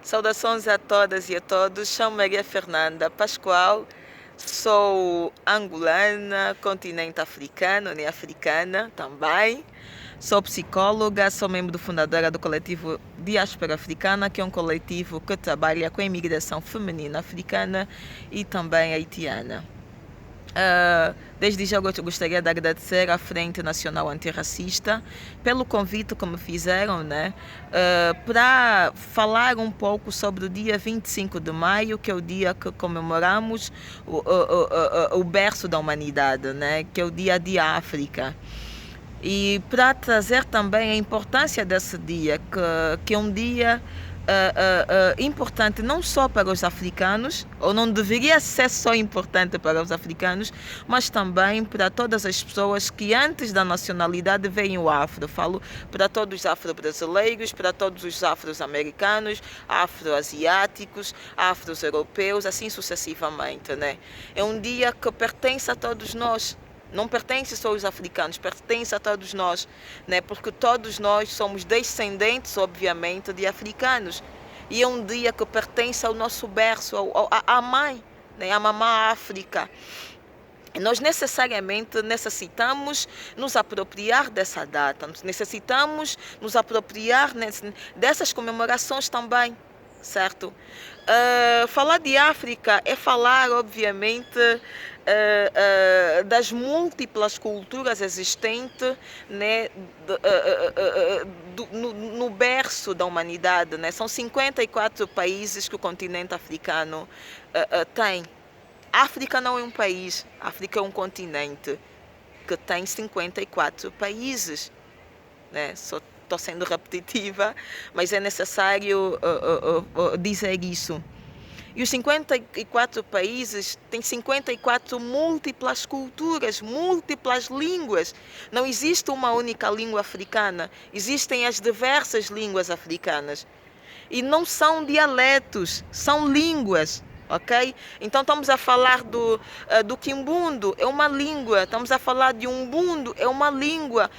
Saudações a todas e a todos. Chamo Maria Fernanda Pascoal, sou angolana, continente africano, né? Africana também. Sou psicóloga, sou membro fundadora do coletivo Diáspora Africana, que é um coletivo que trabalha com a imigração feminina africana e também haitiana. Desde já eu gostaria de agradecer à Frente Nacional Antirracista pelo convite que me fizeram, né, para falar um pouco sobre o dia 25 de maio, que é o dia que comemoramos o berço da humanidade, né, que é o Dia de África. E para trazer também a importância desse dia, que é um dia importante não só para os africanos, ou não deveria ser só importante para os africanos, mas também para todas as pessoas que antes da nacionalidade veem o afro. Falo para todos os afro-brasileiros, para todos os afro-americanos, afro-asiáticos, afro-europeus, assim sucessivamente, né? É um dia que pertence a todos nós. Não pertence só aos africanos, pertence a todos nós, né? Porque todos nós somos descendentes, obviamente, de africanos. E é um dia que pertence ao nosso berço, à mãe, né? À mamã África. Nós necessariamente necessitamos nos apropriar dessa data, necessitamos nos apropriar dessas comemorações também, certo? Falar de África é falar, obviamente, das múltiplas culturas existentes, né, no berço da humanidade, né? São 54 países que o continente africano tem. A África não é um país, a África é um continente que tem 54 países, né? Só estou sendo repetitiva, mas é necessário dizer isso. E os 54 países têm 54 múltiplas culturas, múltiplas línguas. Não existe uma única língua africana, existem as diversas línguas africanas. E não são dialetos, são línguas. Ok? Então estamos a falar do quimbundo, é uma língua. Estamos a falar de umbundo, é uma língua.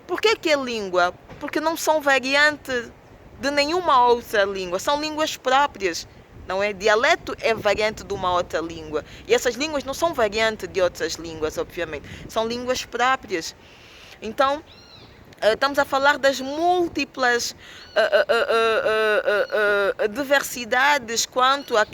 Por que é língua? Porque não são variantes de nenhuma outra língua, são línguas próprias. Não é? Dialeto é variante de uma outra língua. E essas línguas não são variante de outras línguas, obviamente. São línguas próprias. Então, estamos a falar das múltiplas diversidades quanto a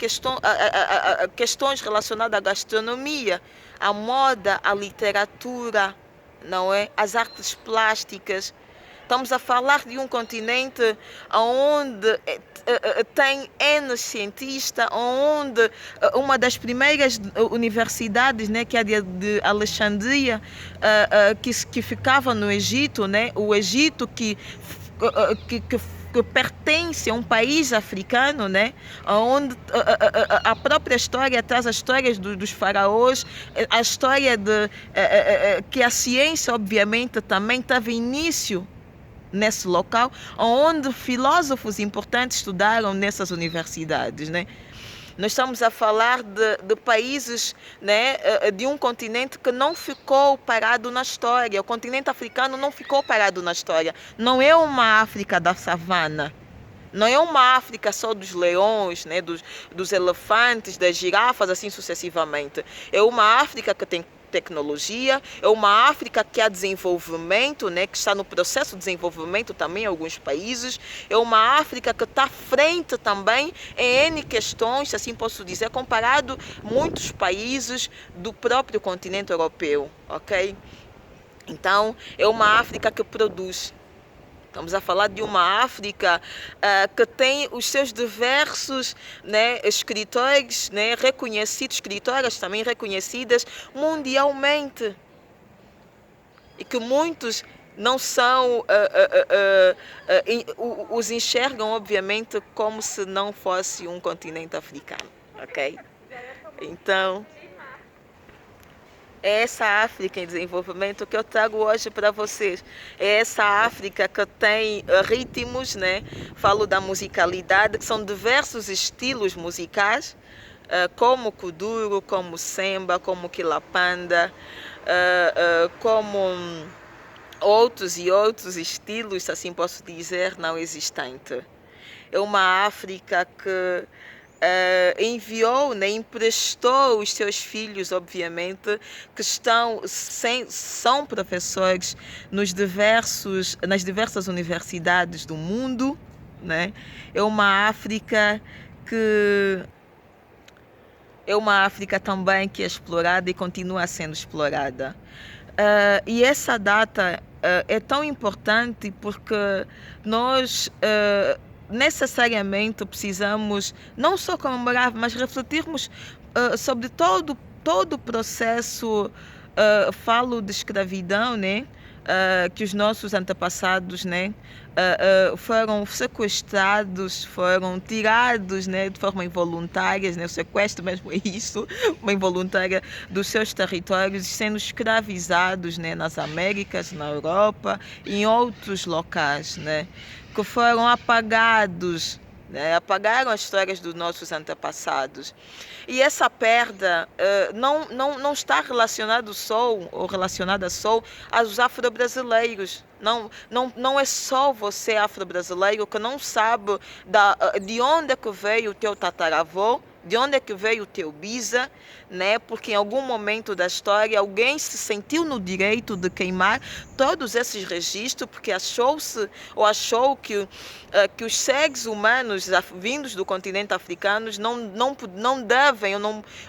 questões relacionadas à gastronomia, à moda, à literatura, não é? Às artes plásticas. Estamos a falar de um continente onde tem N cientistas, onde uma das primeiras universidades, né, que é de Alexandria, que ficava no Egito, né, o Egito que pertence a um país africano, né, onde a própria história traz as histórias dos faraós, a história que a ciência, obviamente, também teve início nesse local, onde filósofos importantes estudaram nessas universidades, né? Nós estamos a falar de países, né, de um continente que não ficou parado na história. O continente africano não ficou parado na história. Não é uma África da savana. Não é uma África só dos leões, né, dos elefantes, das girafas, assim sucessivamente. É uma África que tem tecnologia, é uma África que há desenvolvimento, né, que está no processo de desenvolvimento também em alguns países, é uma África que está à frente também em N questões, assim posso dizer, comparado a muitos países do próprio continente europeu, ok? Então, é uma África que produz. Estamos a falar de uma África que tem os seus diversos, né, escritores, né, reconhecidos, escritoras também reconhecidas mundialmente. E que muitos não são, os enxergam, obviamente, como se não fosse um continente africano. Ok? Então, é essa África em desenvolvimento que eu trago hoje para vocês. É essa África que tem ritmos, né? Falo da musicalidade, que são diversos estilos musicais, como kuduro, como semba, como quilapanda, como outros e outros estilos, assim posso dizer, não existentes. é uma África que enviou, né, emprestou os seus filhos, obviamente, que são professores nas diversas universidades do mundo, né? É uma África que é uma África também que é explorada e continua sendo explorada. E essa data é tão importante porque nós necessariamente precisamos não só comemorar, mas refletirmos sobre todo o processo, falo de escravidão, né? Que os nossos antepassados, né, foram sequestrados, foram tirados, né, de forma involuntária, né, o sequestro mesmo é isso, uma involuntária dos seus territórios, sendo escravizados, né, nas Américas, na Europa e em outros locais, né, que foram apagados, né, apagaram as histórias dos nossos antepassados. E essa perda não está relacionada só aos afro-brasileiros. Não é só você afro-brasileiro que não sabe de onde é que veio o teu tataravô, de onde é que veio o teu bisa, né? Porque em algum momento da história alguém se sentiu no direito de queimar todos esses registros porque achou que os seres humanos vindos do continente africano não devem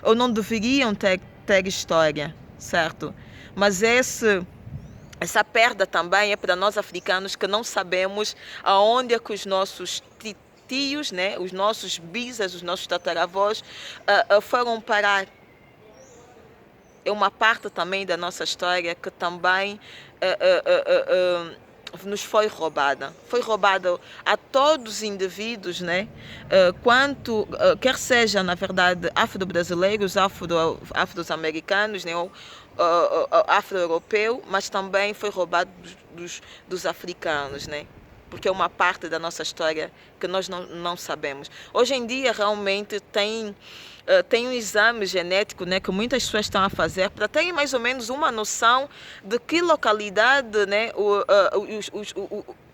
ou não deveriam ter história, certo? Mas essa perda também é para nós africanos que não sabemos aonde é que os nossos tios, né, os nossos bisas, os nossos tataravós foram parar. É uma parte também da nossa história que também nos foi roubada. Foi roubada a todos os indivíduos, né? Quer seja, na verdade, afro-brasileiros, afro-americanos, né? Ou afro-europeu, mas também foi roubado dos africanos, né? Porque é uma parte da nossa história que nós não sabemos. Hoje em dia, realmente, tem um exame genético, né, que muitas pessoas estão a fazer para terem mais ou menos uma noção de que localidade, né,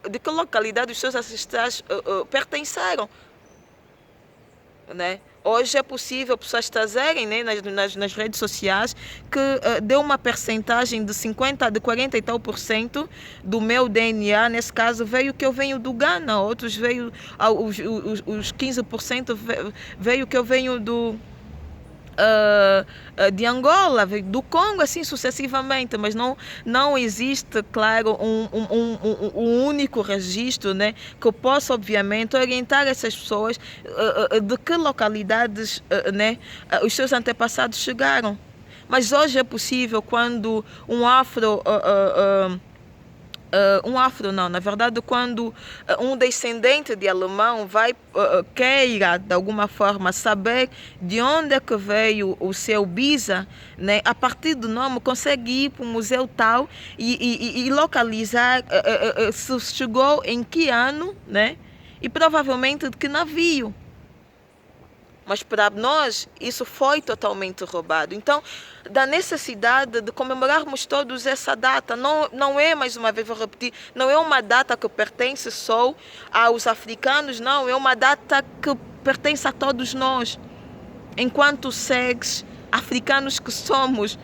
de que localidade os seus ancestrais pertenceram, né? Hoje é possível pessoas trazerem, né, nas redes sociais que deu uma percentagem de 40 e tal por cento do meu DNA, nesse caso veio que eu venho do Ghana, outros veio, os 15% veio que eu venho de Angola, do Congo, assim sucessivamente, mas não existe, claro, um único registro, né, que possa, obviamente, orientar essas pessoas de que localidades, né, os seus antepassados chegaram. Mas hoje é possível quando na verdade, quando um descendente de alemão queira, de alguma forma, saber de onde é que veio o seu bisa, né, a partir do nome, consegue ir para o museu tal e localizar se chegou em que ano, né, e provavelmente de que navio. Mas para nós isso foi totalmente roubado. Então, da necessidade de comemorarmos todos essa data, não é, mais uma vez vou repetir, não é uma data que pertence só aos africanos, não, é uma data que pertence a todos nós, enquanto seres africanos que somos,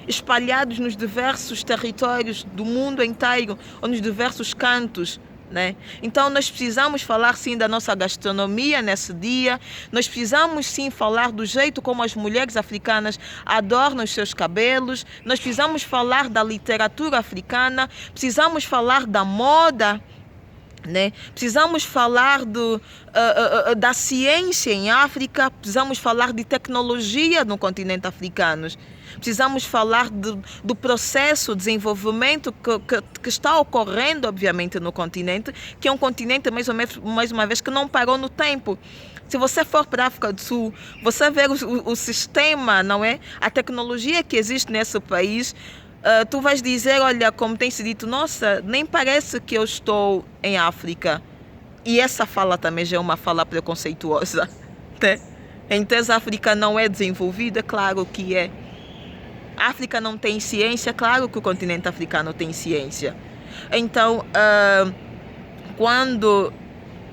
espalhados nos diversos territórios do mundo inteiro, ou nos diversos cantos, né? Então nós precisamos falar sim da nossa gastronomia nesse dia, nós precisamos sim falar do jeito como as mulheres africanas adornam os seus cabelos, nós precisamos falar da literatura africana, precisamos falar da moda, né? Precisamos falar da ciência em África, precisamos falar de tecnologia no continente africano. Precisamos falar do processo de desenvolvimento que está ocorrendo, obviamente, no continente, que é um continente, mais uma vez, que não parou no tempo. Se você for para a África do Sul, você vê o sistema, não é? A tecnologia que existe nesse país, tu vais dizer, olha, como tem se dito, nossa, nem parece que eu estou em África. E essa fala também já é uma fala preconceituosa, né? Então, a África não é desenvolvida? Claro que é. A África não tem ciência? Claro que o continente africano tem ciência. Então, quando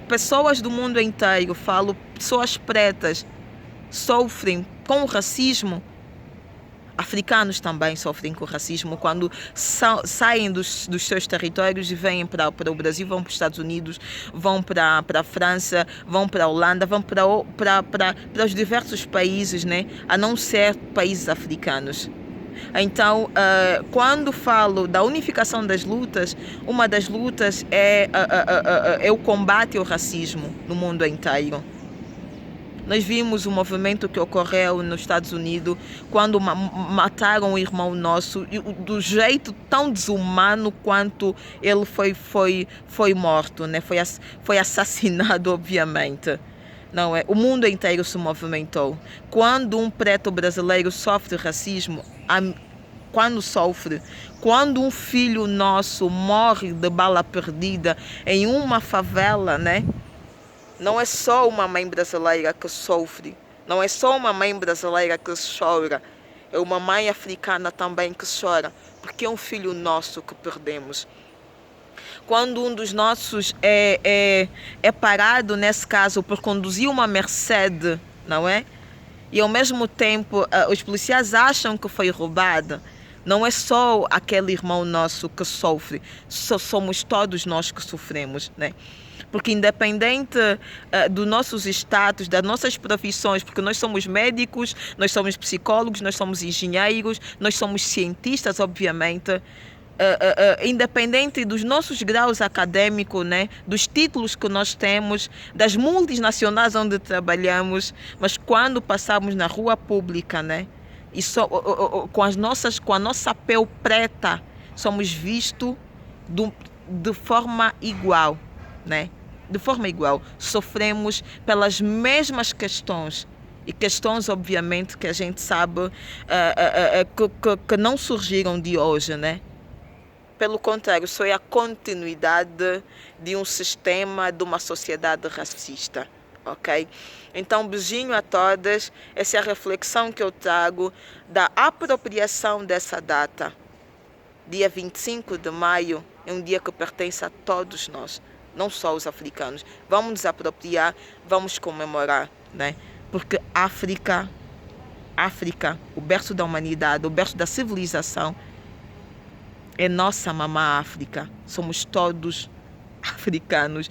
pessoas do mundo inteiro, falo pessoas pretas, sofrem com o racismo, africanos também sofrem com o racismo quando saem dos seus territórios e vêm para o Brasil, vão para os Estados Unidos, vão para a França, vão para a Holanda, vão para os diversos países, né? A não ser países africanos. Então, quando falo da unificação das lutas, uma das lutas é o combate ao racismo no mundo inteiro. Nós vimos o movimento que ocorreu nos Estados Unidos quando mataram um irmão nosso do jeito tão desumano quanto ele foi morto, né? Foi assassinado, obviamente. Não é? O mundo inteiro se movimentou. Quando um preto brasileiro sofre racismo, quando um filho nosso morre de bala perdida em uma favela, né? Não é só uma mãe brasileira que sofre, não é só uma mãe brasileira que chora, é uma mãe africana também que chora, porque é um filho nosso que perdemos. Quando um dos nossos é parado, nesse caso, por conduzir uma Mercedes, não é? E ao mesmo tempo os policiais acham que foi roubada. Não é só aquele irmão nosso que sofre, somos todos nós que sofremos, né? Porque independente dos nossos status, das nossas profissões, porque nós somos médicos, nós somos psicólogos, nós somos engenheiros, nós somos cientistas, obviamente, independente dos nossos graus acadêmicos, né, dos títulos que nós temos, das multinacionais onde trabalhamos, mas quando passamos na rua pública, né, e com a nossa pele preta, somos vistos de forma igual, né? De forma igual, sofremos pelas mesmas questões, e questões obviamente que a gente sabe que não surgiram de hoje, né? Pelo contrário, isso é a continuidade de um sistema, de uma sociedade racista, ok? Então, beijinho a todas, essa é a reflexão que eu trago da apropriação dessa data. Dia 25 de maio é um dia que pertence a todos nós, não só os africanos. Vamos nos apropriar, vamos comemorar, né? Porque África, o berço da humanidade, o berço da civilização, é nossa mamã África. Somos todos africanos.